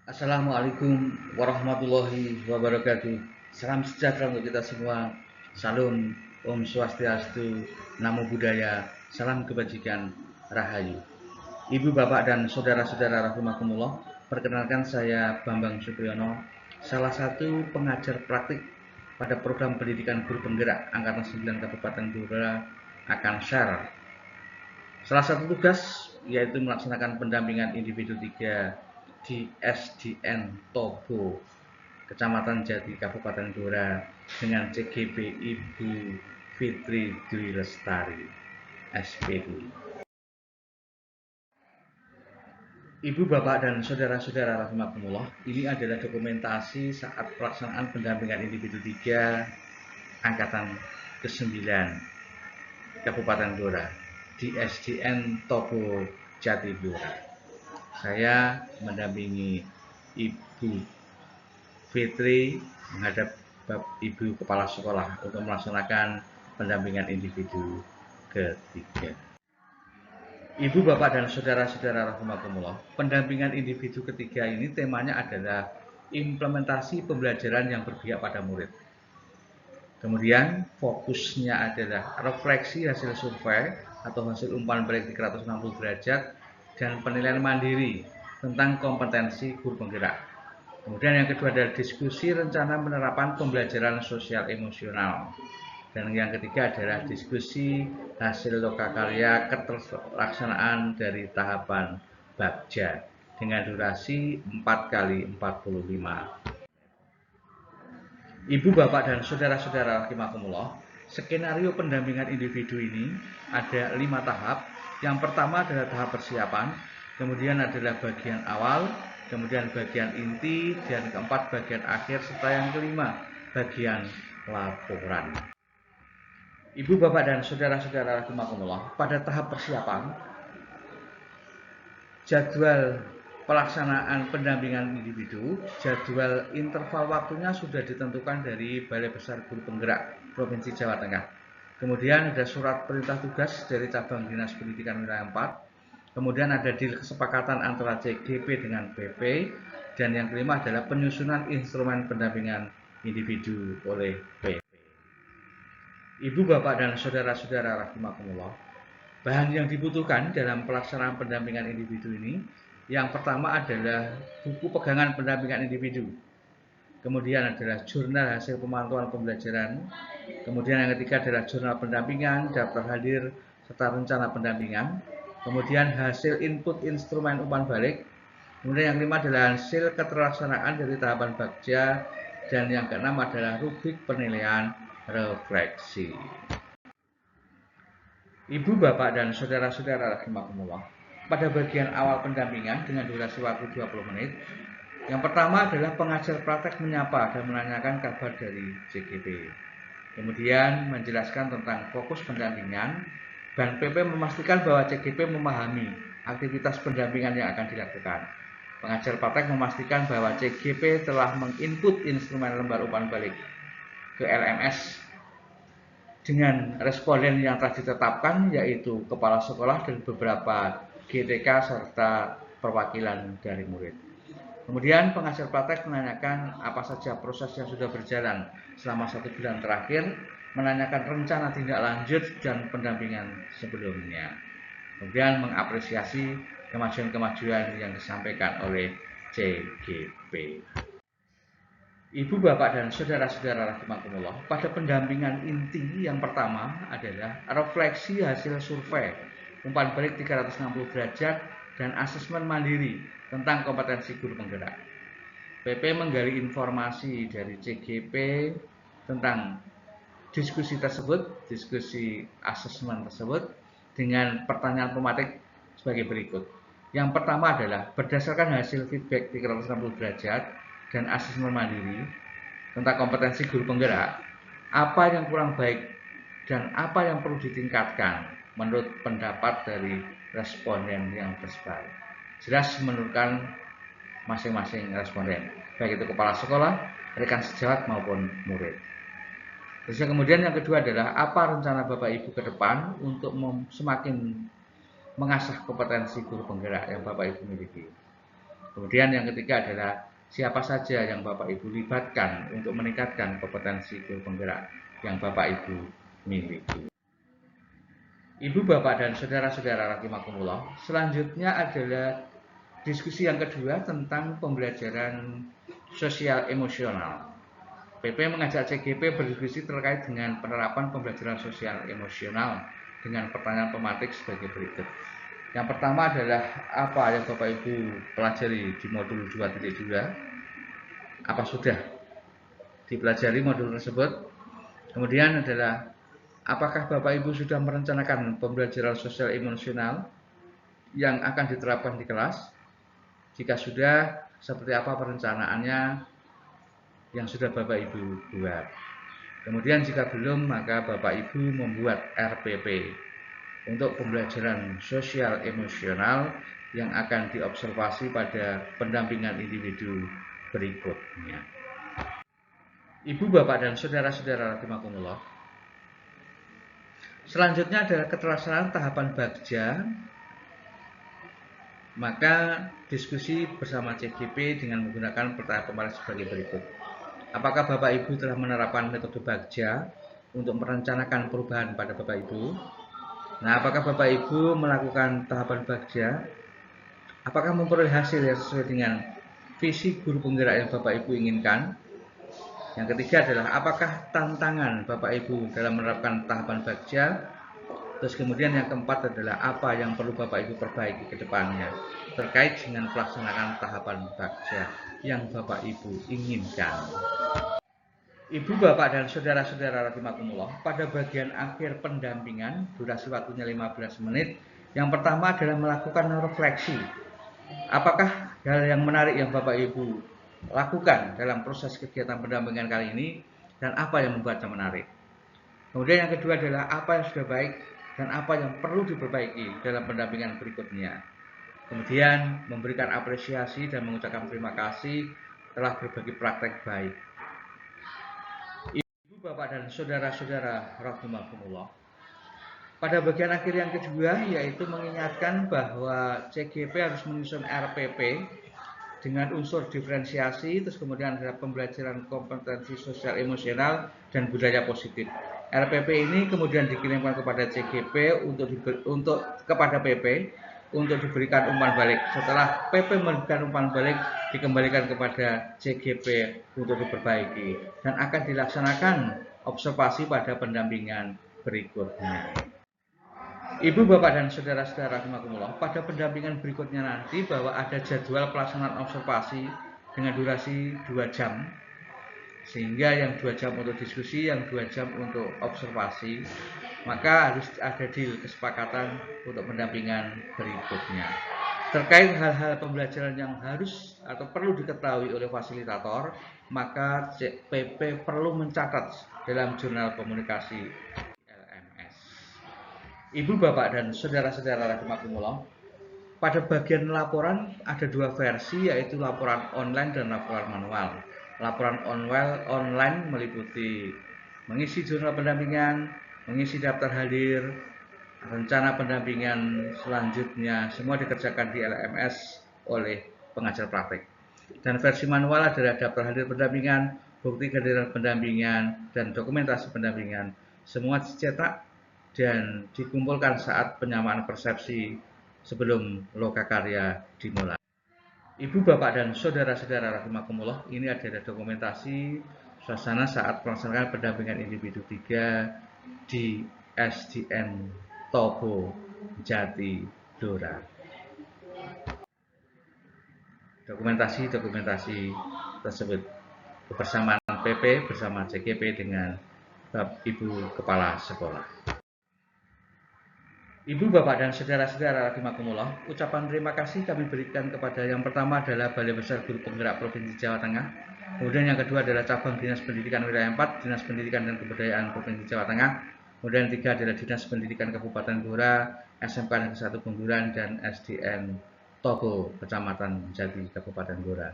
Assalamualaikum warahmatullahi wabarakatuh. Salam sejahtera untuk kita semua. Salam Om Swastiastu, Namo Buddhaya, salam kebajikan, Rahayu. Ibu, bapak, dan saudara-saudara rahimakumullah, perkenalkan saya Bambang Supriyono, salah satu pengajar praktik pada program pendidikan guru penggerak Angkatan 9 Kabupaten Blora akan share salah satu tugas yaitu melaksanakan pendampingan individu 3 di SDN Tobo, Kecamatan Jati, Kabupaten Blora dengan CGP Ibu Fitri Dwi Lestari, SPD. Ibu, bapak, dan saudara-saudara rahimakumullah, ini adalah dokumentasi saat pelaksanaan pendampingan individu 3 Angkatan ke-9 Kabupaten Blora di SDN Tobo Jati Blora. Saya mendampingi Ibu Fitri menghadap Ibu Kepala Sekolah untuk melaksanakan pendampingan individu ketiga. Ibu, bapak, dan saudara-saudara rahimakumullah, pendampingan individu ketiga ini temanya adalah implementasi pembelajaran yang berpihak pada murid. Kemudian fokusnya adalah refleksi hasil survei atau hasil umpan balik 360 derajat dan penilaian mandiri tentang kompetensi guru penggerak. Kemudian yang kedua adalah diskusi rencana penerapan pembelajaran sosial emosional. Dan yang ketiga adalah diskusi hasil lokakarya keterlaksanaan dari tahapan Bagja dengan durasi 4 kali 45. Ibu, bapak, dan saudara-saudara rahimakumullah, skenario pendampingan individu ini ada 5 tahap. Yang pertama adalah tahap persiapan, kemudian adalah bagian awal, kemudian bagian inti, dan keempat bagian akhir, serta yang kelima bagian laporan. Ibu, bapak, dan saudara-saudara rahimakumullah, pada tahap persiapan, jadwal pelaksanaan pendampingan individu, jadwal interval waktunya sudah ditentukan dari Balai Besar Guru Penggerak Provinsi Jawa Tengah. Kemudian ada surat perintah tugas dari Cabang Dinas Pendidikan Wilayah 4. Kemudian ada deal kesepakatan antara CGP dengan BP. Dan yang kelima adalah penyusunan instrumen pendampingan individu oleh BP. Ibu, bapak, dan saudara-saudara rahimakumullah, bahan yang dibutuhkan dalam pelaksanaan pendampingan individu ini, yang pertama adalah buku pegangan pendampingan individu. Kemudian adalah jurnal hasil pemantauan pembelajaran. Kemudian yang ketiga adalah jurnal pendampingan, daftar hadir, serta rencana pendampingan. Kemudian hasil input instrumen umpan balik. Kemudian yang kelima adalah hasil keterlaksanaan dari tahapan Bagja. Dan yang keenam adalah rubrik penilaian refleksi. Ibu, bapak, dan saudara-saudara rahimakumullah, pada bagian awal pendampingan dengan durasi waktu 20 menit, yang pertama adalah pengajar praktek menyapa dan menanyakan kabar dari CGP. Kemudian menjelaskan tentang fokus pendampingan, dan PP memastikan bahwa CGP memahami aktivitas pendampingan yang akan dilakukan. Pengajar praktek memastikan bahwa CGP telah menginput instrumen lembar umpan balik ke LMS dengan responden yang telah ditetapkan, yaitu kepala sekolah dan beberapa GTK serta perwakilan dari murid. Kemudian pengajar praktek menanyakan apa saja proses yang sudah berjalan selama 1 bulan terakhir, menanyakan rencana tindak lanjut dan pendampingan sebelumnya. Kemudian mengapresiasi kemajuan-kemajuan yang disampaikan oleh CGP. Ibu, bapak, dan saudara-saudara rahimakumullah, pada pendampingan inti yang pertama adalah refleksi hasil survei, umpan balik 360 derajat, dan asesmen mandiri tentang kompetensi guru penggerak. PP menggali informasi dari CGP tentang diskusi tersebut, diskusi asesmen tersebut, dengan pertanyaan pematik sebagai berikut. Yang pertama adalah berdasarkan hasil feedback 360 derajat dan asesmen mandiri tentang kompetensi guru penggerak, apa yang kurang baik dan apa yang perlu ditingkatkan menurut pendapat dari responden yang tersebar. Jelas menurunkan masing-masing responden, baik itu kepala sekolah, rekan sejawat maupun murid. Terus kemudian yang kedua adalah apa rencana Bapak Ibu ke depan untuk semakin mengasah kompetensi guru penggerak yang Bapak Ibu miliki. Kemudian yang ketiga adalah siapa saja yang Bapak Ibu libatkan untuk meningkatkan kompetensi guru penggerak yang Bapak Ibu miliki. Ibu, Bapak, dan saudara-saudara rahimakumullah, selanjutnya adalah diskusi yang kedua tentang pembelajaran sosial emosional. PP mengajak CGP berdiskusi terkait dengan penerapan pembelajaran sosial emosional dengan pertanyaan pematik sebagai berikut. Yang pertama adalah apa yang Bapak Ibu pelajari di modul 2.2? Apa sudah dipelajari modul tersebut? Kemudian adalah apakah Bapak Ibu sudah merencanakan pembelajaran sosial emosional yang akan diterapkan di kelas? Jika sudah, seperti apa perencanaannya yang sudah Bapak Ibu buat? Kemudian jika belum, maka Bapak Ibu membuat RPP untuk pembelajaran sosial emosional yang akan diobservasi pada pendampingan individu berikutnya. Ibu, Bapak, dan saudara-saudara rahimakumullah, selanjutnya adalah keterlaksanaan tahapan bagja. Maka diskusi bersama CGP dengan menggunakan pertanyaan pematik sebagai berikut. Apakah Bapak Ibu telah menerapkan metode bagja untuk merencanakan perubahan pada Bapak Ibu? Nah, apakah Bapak Ibu melakukan tahapan bagja? Apakah memperoleh hasil yang sesuai dengan visi guru penggerak yang Bapak Ibu inginkan? Yang ketiga adalah apakah tantangan Bapak Ibu dalam menerapkan tahapan bagja? Terus kemudian yang keempat adalah apa yang perlu Bapak Ibu perbaiki ke depannya terkait dengan pelaksanaan tahapan bagja yang Bapak Ibu inginkan. Ibu, Bapak, dan saudara-saudara rahimakumullah, pada bagian akhir pendampingan, durasi waktunya 15 menit, yang pertama adalah melakukan refleksi. Apakah hal yang menarik yang Bapak Ibu lakukan dalam proses kegiatan pendampingan kali ini dan apa yang membuatnya menarik? Kemudian yang kedua adalah apa yang sudah baik dan apa yang perlu diperbaiki dalam pendampingan berikutnya. Kemudian memberikan apresiasi dan mengucapkan terima kasih telah berbagi praktek baik. Ibu, Bapak, dan saudara-saudara rahimakumullah, pada bagian akhir yang kedua yaitu mengingatkan bahwa CGP harus menyusun RPP dengan unsur diferensiasi, terus kemudian ada pembelajaran kompetensi sosial emosional dan budaya positif. RPP ini kemudian dikirimkan kepada CGP untuk kepada PP untuk diberikan umpan balik. Setelah PP memberikan umpan balik, dikembalikan kepada CGP untuk diperbaiki dan akan dilaksanakan observasi pada pendampingan berikutnya. Ibu, Bapak, dan saudara-saudara rahimakumullah, pada pendampingan berikutnya nanti bahwa ada jadwal pelaksanaan observasi dengan durasi 2 jam. Sehingga yang 2 jam untuk diskusi, yang 2 jam untuk observasi, maka harus ada deal kesepakatan untuk pendampingan berikutnya. Terkait hal-hal pembelajaran yang harus atau perlu diketahui oleh fasilitator, maka PP perlu mencatat dalam jurnal komunikasi LMS. Ibu, Bapak, dan saudara-saudara rahimakumullah, pada bagian laporan ada dua versi, yaitu laporan online dan laporan manual. Laporan online meliputi mengisi jurnal pendampingan, mengisi daftar hadir, rencana pendampingan selanjutnya, semua dikerjakan di LMS oleh pengajar praktek. Dan versi manual adalah daftar hadir pendampingan, bukti kehadiran pendampingan, dan dokumentasi pendampingan. Semua dicetak dan dikumpulkan saat penyamaan persepsi sebelum lokakarya dimulai. Ibu, Bapak, dan saudara-saudara rahimakumullah, ini adalah dokumentasi suasana saat pelaksanaan pendampingan individu 3 di SDN Tobo Jati Blora. Dokumentasi tersebut kebersamaan PP bersama CGP dengan Ibu Kepala Sekolah. Ibu, Bapak, dan saudara-saudara rahimakumullah, ucapan terima kasih kami berikan kepada yang pertama adalah Balai Besar Guru Penggerak Provinsi Jawa Tengah. Kemudian yang kedua adalah Cabang Dinas Pendidikan Wilayah 4, Dinas Pendidikan dan Kebudayaan Provinsi Jawa Tengah. Kemudian yang ketiga adalah Dinas Pendidikan Kabupaten Blora, SMK Negeri 1 Pengguran, dan SDN Tobo, Kecamatan Jati, Kabupaten Blora.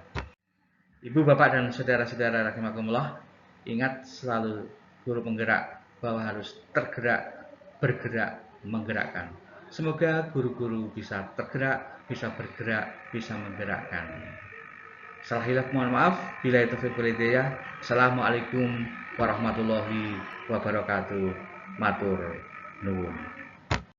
Ibu, Bapak, dan saudara-saudara rahimakumullah, ingat selalu guru penggerak bahwa harus tergerak, bergerak, menggerakkan. Semoga guru-guru bisa tergerak, bisa bergerak, bisa menggerakkan. Salah hilaf mohon maaf. Bila itu hidayah. Assalamualaikum warahmatullahi wabarakatuh. Matur nuwun.